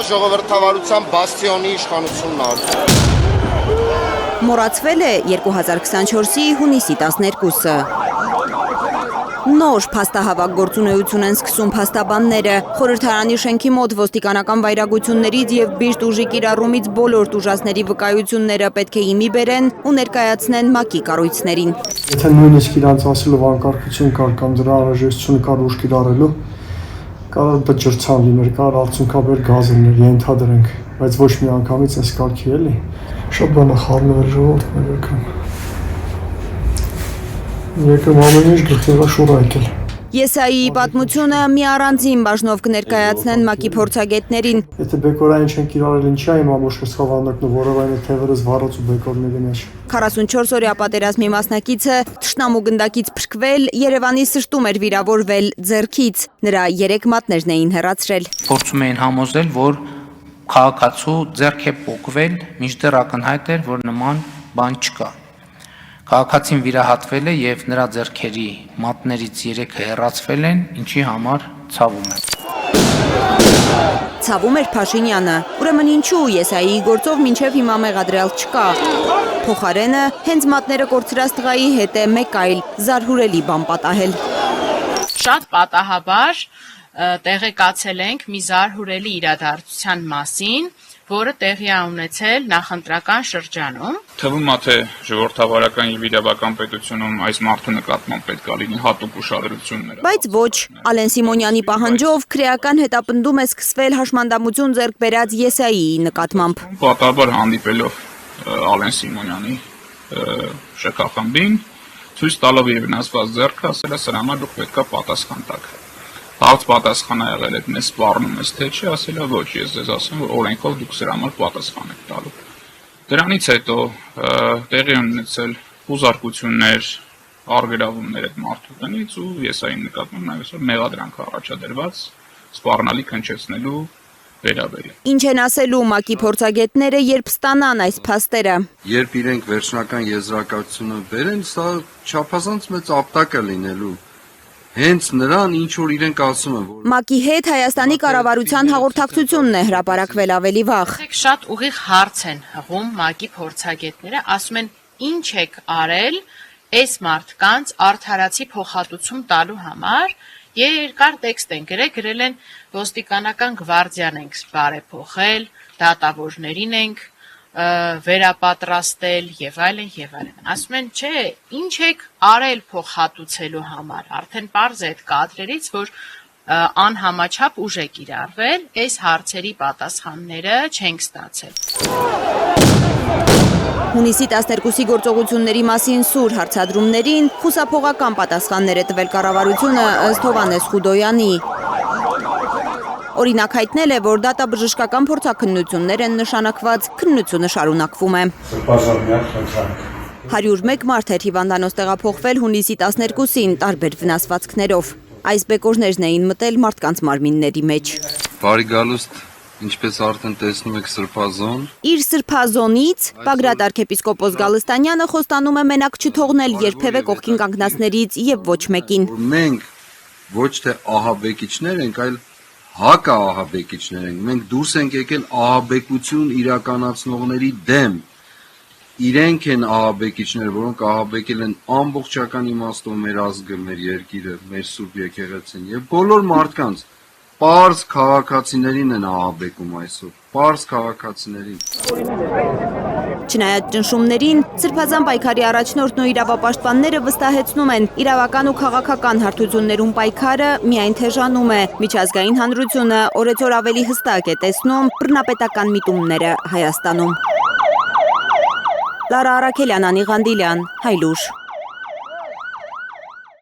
ժողովրդավարության բաստիոնի իշխանությունն արվում։ Մոռացվել է 2024-ի հունիսի 12-ը։ Նոր փաստահավաք գործունեություն են սկսում փաստաբանները։ Խորհրդարանի շենքի մոտ ոստիկանական վայրագություններից եւ բիշտ ուժի կիրառումից բոլոր տուժածների վկայությունները պետք է իմի բերեն ու ներկայացնեն ՄԱԿ-ի կառույցներին։ Եթե նույնիսկ իրանց ասելով անկարգություն կար կամ դրա անհրաժեշտություն կար ուժ կիրառելու, կարող բջջրցան լիներ, կարող արդյունքաբեր գազ լիներ, ենթադրենք, բայց ոչ մի անգամից այս կարգի էլի։ Շատ բան է խառնվել ժողովուրդն եկեմ ամեն ինչ գլխիվա շուռ եկել։ Եսայիի պատմությունը մի առանձին բաժնով կներկայացնեն ՄԱԿ-ի փորձագետներին։ Եթե բեկորային չեն կիրառել, ինչի է իմ ամբողջ խավանդակն ու որովայնը թևերս վառած ու բեկորների մեջ։ 44-օրյա պատերազմի մասնակիցը թշնամու գնդակից փրկվել, Երևանի սրտում էր վիրավորվել ձեռքից։ Նրա 3 մատներն էին հեռացրել։ Փորձում էին համոզել, որ քաղաքացու ձեռք է պոկվել, մինչդեռ ակնհայտ էր, որ նման բան չկա։ Քաղաքացին վիրահատվել է եւ նրա ձեռքերի մատներից 3-ը հեռացվել են, ինչի համար ցավում եմ։ Ցավում էր Փաշինյանը։ Ուրեմն ինչու Եսայիի գործով մինչև հիմա մեղադրյալ չկա։ Փոխարենը հենց մատները կորցրած տղայի հետ է մեկ այլ զարհուրելի բան պատահել։ Շատ պատահաբար տեղեկացել ենք մի զարհուրելի իրադարձության մասին, որը տեղի է ունեցել նախընտրական շրջանում։ Թվում է, թե ժողովրդավարական եւ իրավական պետությունում այս մարդու նկատմամբ պետք է լինի հատուկ ուշադրություններ։ Բայց ոչ, Ալեն Սիմոնյանի պահանջով քրեական հետապնդում է սկսվել հաշմանդամություն ձեռք բերած Եսայիի նկատմամբ։ Պատահաբար հանդիպելով Ալեն Սիմոնյանի շքախմբին, ցույց տալով եւ վնասված ձեռքը, ասել է սրա համար դուք պետք է պատասխան տաք։ Հարց պատասխանը եղել է մեզ սպառնում ես թե չի, ասել է ոչ, ես ձեզ ասեմ, որ օրենքով դուք սրա համար պատասխան եք տալու։ Դրանից հետո տեղի ունեցել խուզարկություններ, արգելավումներ այդ մարդու տնից ու Եսայիի նկատմամբ նաև մեղադրանք առաջադրված սպառնալիք հնչեցնելու վերաբերյալ։ Ինչ են ասելու ՄԱԿ-ի փորձագետները, երբ ստանան այս փաստերը։ Երբ իրենք վերջնական եզրակացությունը բերեն, սա չափազանց մեծ ապտակ է լինելու։ Հենց նրան ինչ որ իրենք ասում են, որ ՄԱԿ-ի հետ Հայաստանի կառավարության հաղորդակցությունն է հրապարակվել ավելի վաղ։ Շատ ուղիղ հարց են հղում ՄԱԿ-ի փորձագետները, ասում են ինչ եք արել այս մարդկանց արդարացի փոխհատուցում տալու համար։ Երկար տեքստ են գրել են ոստիկանական գվարդիան ենք բարեփոխել, դատավորներին ենք վերապատրաստել եւ այլն եւ այլն։ Ասում են, չէ, ինչ եք արել փոխհատուցելու համար։ Արդեն պարզ է այդ կադրերից, որ անհամաչափ ուժ է կիրառվել, այս հարցերի պատասխանները չենք ստացել։ Հունիսի 12-ի գործողությունների մասին սուր հարցադրումներին խուսափողական պատասխաններ է տվել կառավարությունը ըստ Հովհաննես Խուդոյանի։ Օրինակ հայտնել է, որ դատաբժշկական փորձաքննություններ են նշանակված, քննությունը շարունակվում է։ 101 մարդ էր հիվանդանոց տեղափոխվել հունիսի 12-ին տարբեր վնասվածքներով։ Այս բեկորներն էին մտել մարդկանց մարմինների մեջ։ բարի գալուստ, ինչպես արդեն տեսնում եք սրբազոն։ Իր սրբազոնից Բագրատ arczepiskopos Գալստանյանը խոստանում է մենակ չթողնել երբևէ կողքին կանգնածներից եւ ոչ մեկին։ Մենք ոչ թե ահաբեկիչներ ենք, այլ հակաահաբեկիչներ ենք։ Մենք դուրս ենք եկել ահաբեկություն իրականացնողների դեմ։ Իրենք են ահաբեկիչները, որոնք ահաբեկել են ամբողջական իմաստով մեր ազգը, մեր երկիրը, մեր սուրբ եկեղեցին եւ բոլոր մարդկանց։ Պարզ քաղաքացիներին են ահաբեկում այսօր, պարզ քաղաքացիներին։ Չնայած ճնշումներին, Սրբազան պայքարի առաջնորդն ու իրավապաշտպանները վստահեցնում են, իրավական ու քաղաքական հարթություններում պայքարը միայն թեժանում է, միջազգային հանրությունը օրեցօր ավելի հստակ է տեսնում բռնապետական միտումները Հայաստանում։ Լարա Արաքելյան, Անի Ղանդիլյան, Հայլուժ։